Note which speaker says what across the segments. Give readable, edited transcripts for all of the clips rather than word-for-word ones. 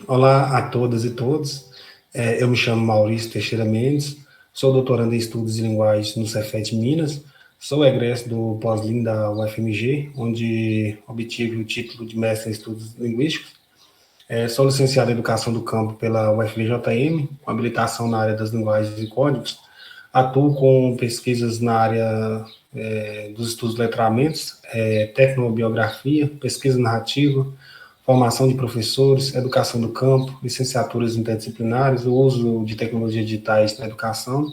Speaker 1: Olá a todas e todos. Eu me chamo Maurício Teixeira Mendes, sou doutorando em Estudos de Linguagem no Cefet Minas, sou egresso do pós-lim da UFMG, onde obtive o título de mestre em Estudos Linguísticos. Sou licenciado em Educação do Campo pela UFVJM, com habilitação na área das linguagens e códigos. Atuo com pesquisas na área dos estudos de letramentos, tecnobiografia, pesquisa narrativa, formação de professores, educação do campo, licenciaturas interdisciplinares, o uso de tecnologias digitais na educação,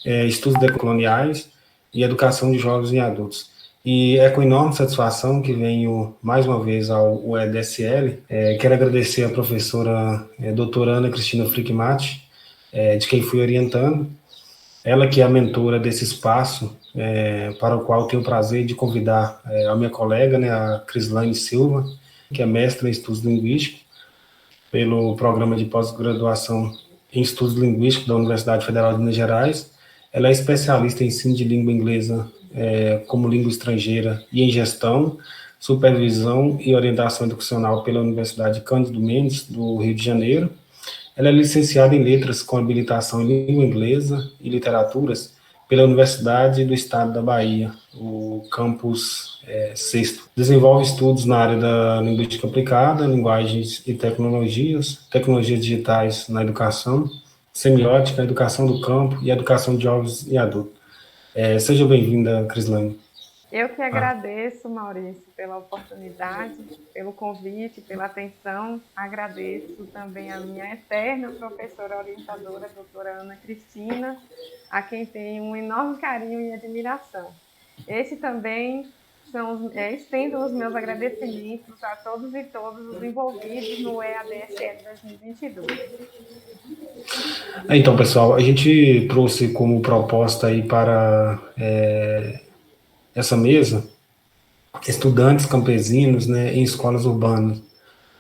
Speaker 1: estudos decoloniais e educação de jovens e adultos. E é com enorme satisfação que venho mais uma vez ao EDSL. Quero agradecer a professora doutora Ana Cristina Frickmati, de quem fui orientando, ela que é a mentora desse espaço, para o qual tenho o prazer de convidar a minha colega, né, a Crislaine Silva, que é mestra em estudos linguísticos, pelo programa de pós-graduação em estudos linguísticos da Universidade Federal de Minas Gerais. Ela é especialista em ensino de língua inglesa como língua estrangeira e em gestão, supervisão e orientação educacional pela Universidade Cândido Mendes, do Rio de Janeiro. Ela é licenciada em Letras com habilitação em Língua Inglesa e Literaturas pela Universidade do Estado da Bahia, o campus Sexto. Desenvolve estudos na área da linguística aplicada, linguagens e tecnologias, tecnologias digitais na educação, semiótica, educação do campo e educação de jovens e adultos. Seja bem-vinda, Crislane.
Speaker 2: Eu que agradeço, Maurício, pela oportunidade, pelo convite, pela atenção. Agradeço também a minha eterna professora orientadora, a doutora Ana Cristina, a quem tenho um enorme carinho e admiração. Esse também estendo os meus agradecimentos a todos e todas os envolvidos no EADSL 2022.
Speaker 1: Então, pessoal, a gente trouxe como proposta aí para essa mesa estudantes campesinos, né, em escolas urbanas,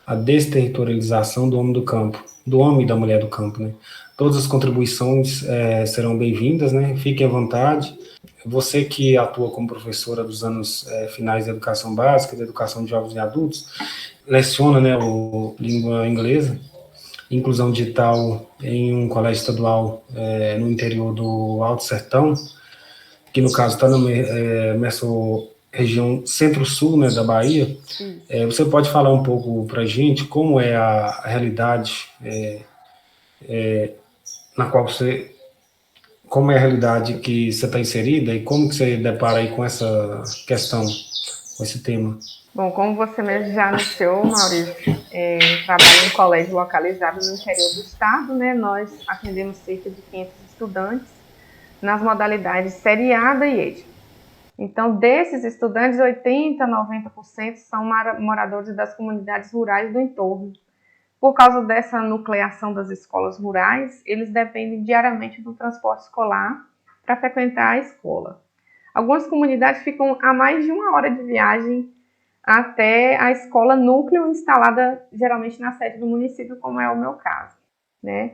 Speaker 1: a desterritorialização do homem do campo, do homem e da mulher do campo, né. Todas as contribuições serão bem-vindas, né, fiquem à vontade. Você que atua como professora dos anos finais da educação básica, da educação de jovens e adultos, leciona, né, língua inglesa, inclusão digital em um colégio estadual no interior do Alto Sertão, que no caso está nessa região centro-sul, né, da Bahia. Você pode falar um pouco para a gente como é a realidade na qual você, como é a realidade que você está inserida e como que você depara aí com essa questão, com esse tema?
Speaker 2: Bom, como você mesmo já anunciou, Maurício, trabalho em um colégio localizado no interior do estado, né? Nós atendemos cerca de 500 estudantes nas modalidades seriada e EJA. Então, desses estudantes, 80% a 90% são moradores das comunidades rurais do entorno. Por causa dessa nucleação das escolas rurais, eles dependem diariamente do transporte escolar para frequentar a escola. Algumas comunidades ficam a mais de 1 hora de viagem até a escola núcleo instalada geralmente na sede do município, como é o meu caso, né?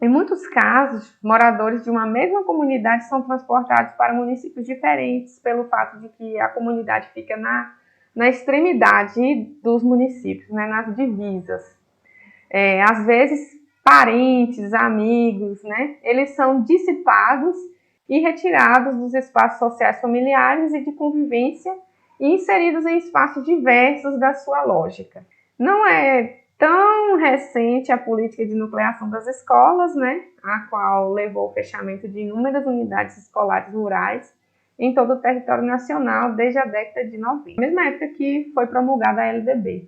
Speaker 2: Em muitos casos, moradores de uma mesma comunidade são transportados para municípios diferentes pelo fato de que a comunidade fica na extremidade dos municípios, né, nas divisas. Às vezes, parentes, amigos, né, eles são dissipados e retirados dos espaços sociais familiares e de convivência e inseridos em espaços diversos da sua lógica. Não é tão recente a política de nucleação das escolas, né, a qual levou ao fechamento de inúmeras unidades escolares rurais em todo o território nacional desde a década de 90, mesma época que foi promulgada a LDB.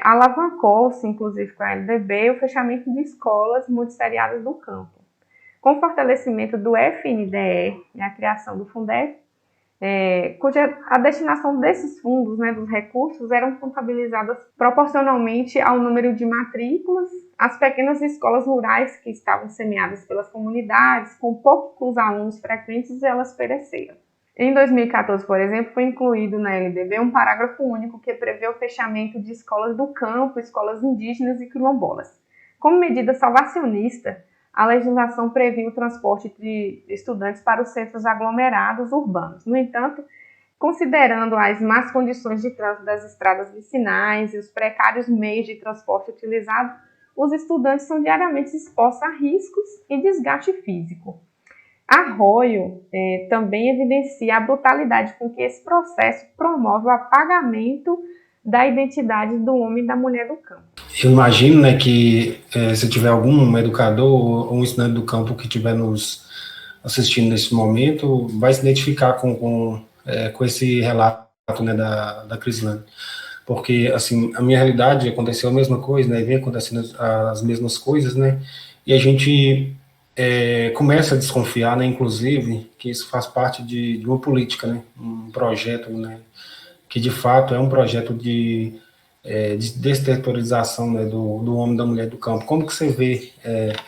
Speaker 2: Alavancou-se, inclusive com a LDB, o fechamento de escolas multisseriadas do campo. Com o fortalecimento do FNDE e a criação do Fundef, cuja a destinação desses fundos, né, dos recursos, eram contabilizadas proporcionalmente ao número de matrículas, as pequenas escolas rurais que estavam semeadas pelas comunidades, com poucos alunos frequentes, elas pereceram. Em 2014, por exemplo, foi incluído na LDB um parágrafo único que prevê o fechamento de escolas do campo, escolas indígenas e quilombolas. Como medida salvacionista, a legislação previa o transporte de estudantes para os centros aglomerados urbanos. No entanto, Considerando as más condições de trânsito das estradas vicinais e os precários meios de transporte utilizados, os estudantes são diariamente expostos a riscos e desgaste físico. Arroio também evidencia a brutalidade com que esse processo promove o apagamento da identidade do homem e da mulher do campo.
Speaker 1: Eu imagino, né, que se tiver algum educador ou um estudante do campo que estiver nos assistindo nesse momento, vai se identificar com esse relato, né, da Crislane. Porque, assim, a minha realidade aconteceu a mesma coisa, né, vem acontecendo as mesmas coisas, né, e a gente começa a desconfiar, né, inclusive, que isso faz parte de uma política, né, um projeto, né, que de fato é um projeto de desterritorialização, né, do homem e da mulher do campo. Como que você vê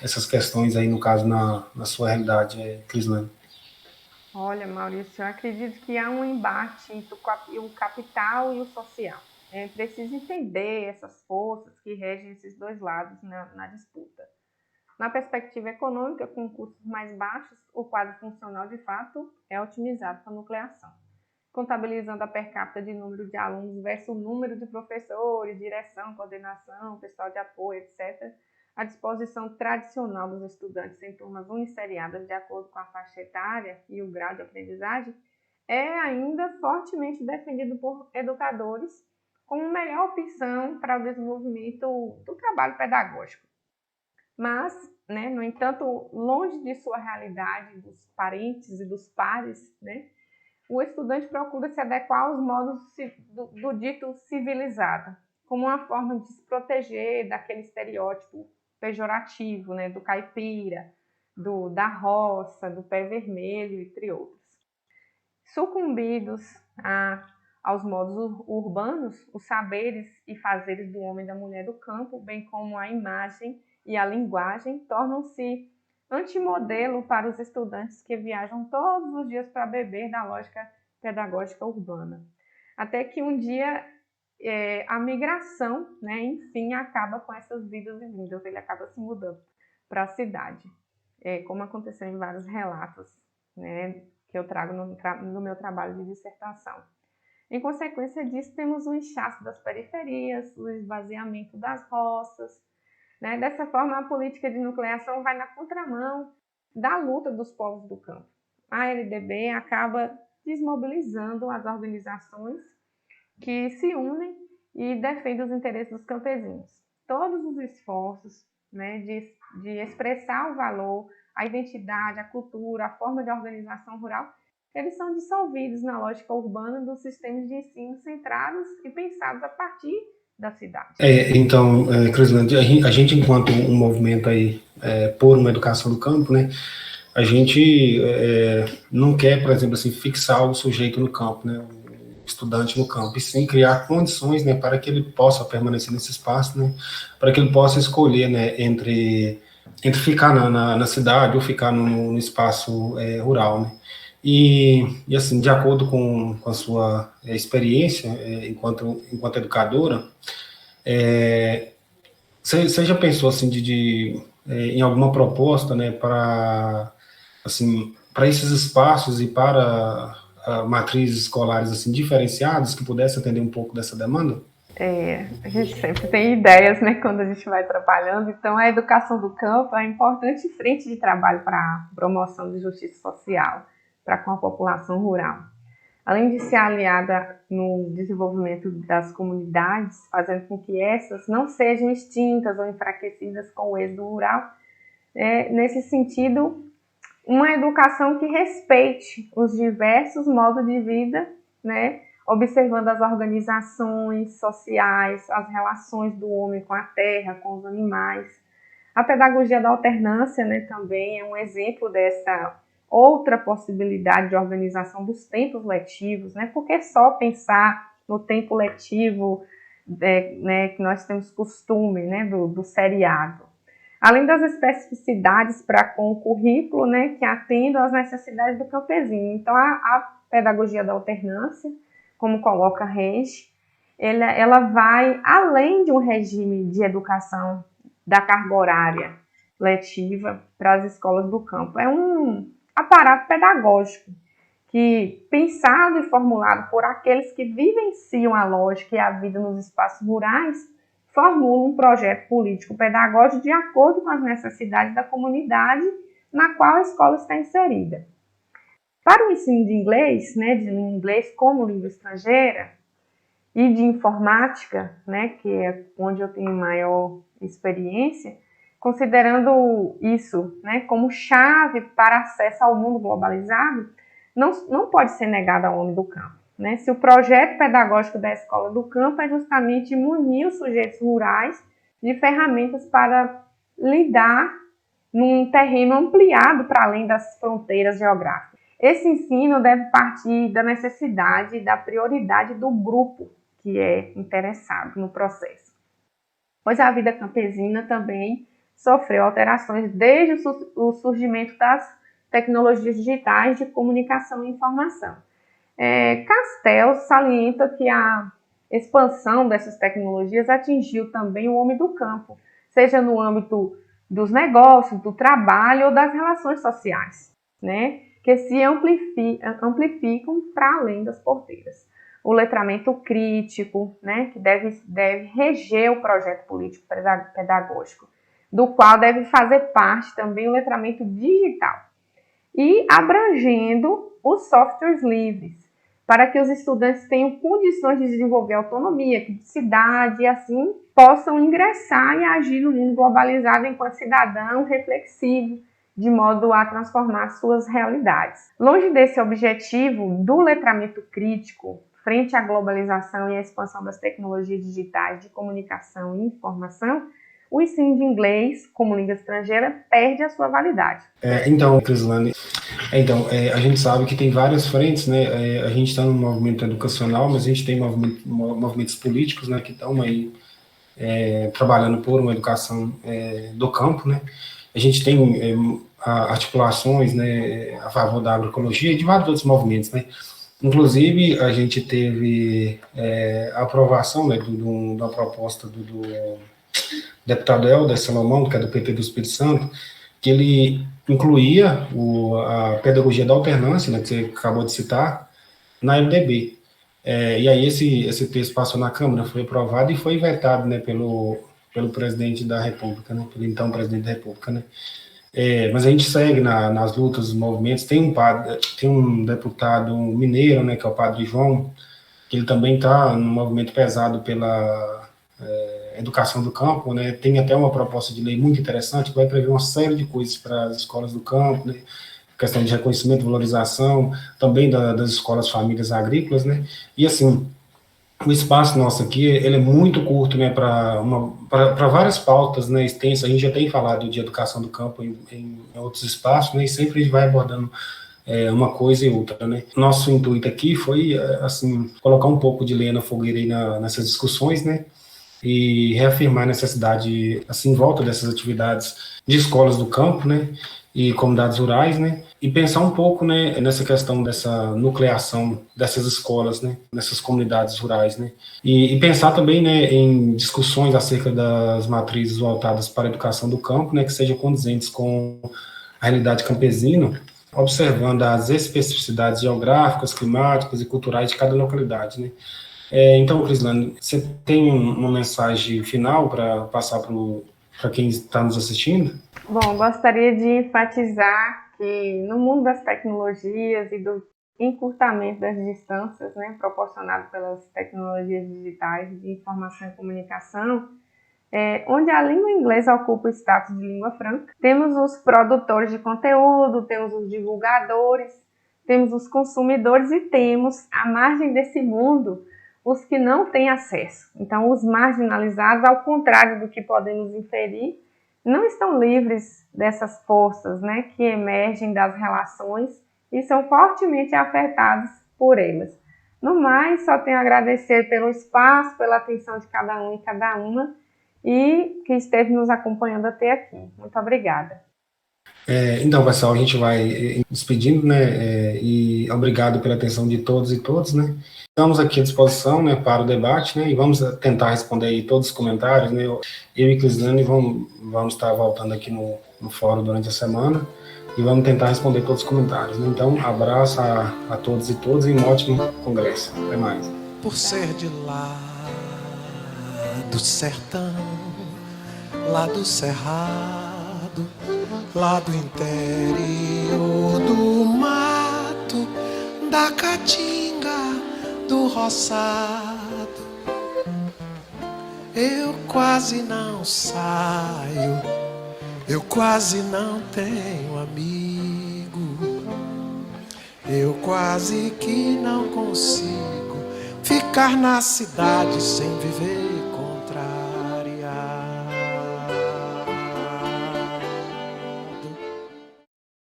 Speaker 1: essas questões aí, no caso, na sua realidade, Crislane?
Speaker 2: Olha, Maurício, eu acredito que há um embate entre o capital e o social. É preciso entender essas forças que regem esses dois lados na disputa. Na perspectiva econômica, com custos mais baixos, o quadro funcional de fato é otimizado para a nucleação. Contabilizando a per capita de número de alunos versus o número de professores, direção, coordenação, pessoal de apoio, etc., a disposição tradicional dos estudantes em turmas uniseriadas de acordo com a faixa etária e o grau de aprendizagem é ainda fortemente defendido por educadores como melhor opção para o desenvolvimento do trabalho pedagógico. Mas, né, no entanto, longe de sua realidade, dos parentes e dos pares, né, o estudante procura se adequar aos modos do dito civilizado, como uma forma de se proteger daquele estereótipo pejorativo, né, do caipira, da roça, do pé vermelho, entre outros. Sucumbidos aos modos urbanos, os saberes e fazeres do homem e da mulher do campo, bem como a imagem e a linguagem, tornam-se antimodelo para os estudantes que viajam todos os dias para beber da lógica pedagógica urbana. Até que um dia a migração, né, enfim, acaba com essas vidas e vindas, ele acaba se mudando para a cidade, como aconteceu em vários relatos, né, que eu trago no meu trabalho de dissertação. Em consequência disso, temos o inchaço das periferias, o esvaziamento das roças, né? Dessa forma, a política de nucleação vai na contramão da luta dos povos do campo. A LDB acaba desmobilizando as organizações que se unem e defendem os interesses dos campesinos. Todos os esforços, né, de expressar o valor, a identidade, a cultura, a forma de organização rural, eles são dissolvidos na lógica urbana dos sistemas de ensino centrados e pensados a partir da cidade.
Speaker 1: Então, Crislane, a gente, enquanto um movimento aí por uma educação do campo, né, a gente não quer, por exemplo, assim, fixar o sujeito no campo, né, o estudante no campo, e sim criar condições, né, para que ele possa permanecer nesse espaço, né, para que ele possa escolher, né, entre ficar na cidade ou ficar no espaço rural, né. E assim, de acordo com a sua experiência enquanto educadora, você já pensou assim em alguma proposta, né, para assim, para esses espaços e para matrizes escolares assim diferenciadas que pudesse atender um pouco dessa demanda?
Speaker 2: A gente sempre tem ideias, né, quando a gente vai trabalhando. Então, a educação do campo é uma importante frente de trabalho para a promoção de justiça social para com a população rural. Além de ser aliada no desenvolvimento das comunidades, fazendo com que essas não sejam extintas ou enfraquecidas com o êxodo rural, nesse sentido, uma educação que respeite os diversos modos de vida, né, observando as organizações sociais, as relações do homem com a terra, com os animais. A pedagogia da alternância, né, também é um exemplo dessa outra possibilidade de organização dos tempos letivos, né? Porque só pensar no tempo letivo, né, que nós temos costume, né, do seriado. Além das especificidades para com o currículo, né, que atendam às necessidades do campesino. Então, a pedagogia da alternância, como coloca Rege, ela vai além de um regime de educação da carga horária letiva para as escolas do campo. É um aparato pedagógico que, pensado e formulado por aqueles que vivenciam a lógica e a vida nos espaços rurais, formula um projeto político-pedagógico de acordo com as necessidades da comunidade na qual a escola está inserida. Para o ensino de inglês, né, de inglês como língua estrangeira, e de informática, né, que é onde eu tenho maior experiência, considerando isso, né, como chave para acesso ao mundo globalizado, não pode ser negado ao homem do campo. Né? Se o projeto pedagógico da escola do campo é justamente munir os sujeitos rurais de ferramentas para lidar num terreno ampliado para além das fronteiras geográficas. Esse ensino deve partir da necessidade e da prioridade do grupo que é interessado no processo, pois a vida campesina também sofreu alterações desde o surgimento das tecnologias digitais de comunicação e informação. Castells salienta que a expansão dessas tecnologias atingiu também o homem do campo, seja no âmbito dos negócios, do trabalho ou das relações sociais, né, que se amplificam para além das porteiras. O letramento crítico, né, que deve reger o projeto político-pedagógico, do qual deve fazer parte também o letramento digital, e abrangendo os softwares livres, para que os estudantes tenham condições de desenvolver autonomia, criticidade e assim possam ingressar e agir no mundo globalizado enquanto cidadão reflexivo, de modo a transformar suas realidades. Longe desse objetivo do letramento crítico, frente à globalização e à expansão das tecnologias digitais de comunicação e informação, o ensino de inglês como língua estrangeira perde a sua validade.
Speaker 1: Então, Crislane, a gente sabe que tem várias frentes, né? A gente está no movimento educacional, mas a gente tem movimentos políticos, né, que estão aí trabalhando por uma educação do campo, né? A gente tem articulações, né, a favor da agroecologia e de vários outros movimentos, né? Inclusive, a gente teve a aprovação, né, de uma proposta do deputado Helder Salomão, que é do PT do Espírito Santo, que ele incluía a pedagogia da alternância, né, que você acabou de citar, na LDB. E aí esse texto passou na Câmara, foi aprovado e foi vetado, né, pelo presidente da República, né, pelo então presidente da República, né. Mas a gente segue nas lutas, nos movimentos. Tem um deputado mineiro, né, que é o Padre João, que ele também está num movimento pesado pela educação do campo, né? Tem até uma proposta de lei muito interessante que vai prever uma série de coisas para as escolas do campo, né? Questão de reconhecimento, valorização, também das escolas famílias agrícolas, né? E assim, o espaço nosso aqui, ele é muito curto, né, para várias pautas, né, extensas. A gente já tem falado de educação do campo em outros espaços, né, e sempre a gente vai abordando uma coisa e outra, né. Nosso intuito aqui foi, assim, colocar um pouco de lenha na fogueira aí nessas discussões, né, e reafirmar a necessidade, assim, em volta dessas atividades de escolas do campo, né, e comunidades rurais, né, e pensar um pouco, né, nessa questão dessa nucleação dessas escolas, né, nessas comunidades rurais, né, e pensar também, né, em discussões acerca das matrizes voltadas para a educação do campo, né, que sejam condizentes com a realidade campesina, observando as especificidades geográficas, climáticas e culturais de cada localidade, né. Então, Crislane, você tem uma mensagem final para passar para quem está nos assistindo?
Speaker 2: Bom, gostaria de enfatizar que no mundo das tecnologias e do encurtamento das distâncias, né, proporcionado pelas tecnologias digitais de informação e comunicação, onde a língua inglesa ocupa o status de língua franca, temos os produtores de conteúdo, temos os divulgadores, temos os consumidores e temos, à margem desse mundo, os que não têm acesso. Então, os marginalizados, ao contrário do que podemos inferir, não estão livres dessas forças, né, que emergem das relações e são fortemente afetados por elas. No mais, só tenho a agradecer pelo espaço, pela atenção de cada um e cada uma e que esteve nos acompanhando até aqui. Muito obrigada.
Speaker 1: Então, pessoal, a gente vai despedindo, né, e obrigado pela atenção de todos e todas, né. Estamos aqui à disposição, né, para o debate, né, e vamos tentar responder aí todos os comentários, né. Eu e Crislane vamos estar voltando aqui no fórum durante a semana, e vamos tentar responder todos os comentários, né? Então, abraço a todos e todas e um ótimo congresso. Até mais.
Speaker 3: Por ser de lá do sertão, lá do cerrado, lá do interior do mato, da caatinga, do roçado, eu quase não saio, eu quase não tenho amigo, eu quase que não consigo ficar na cidade sem viver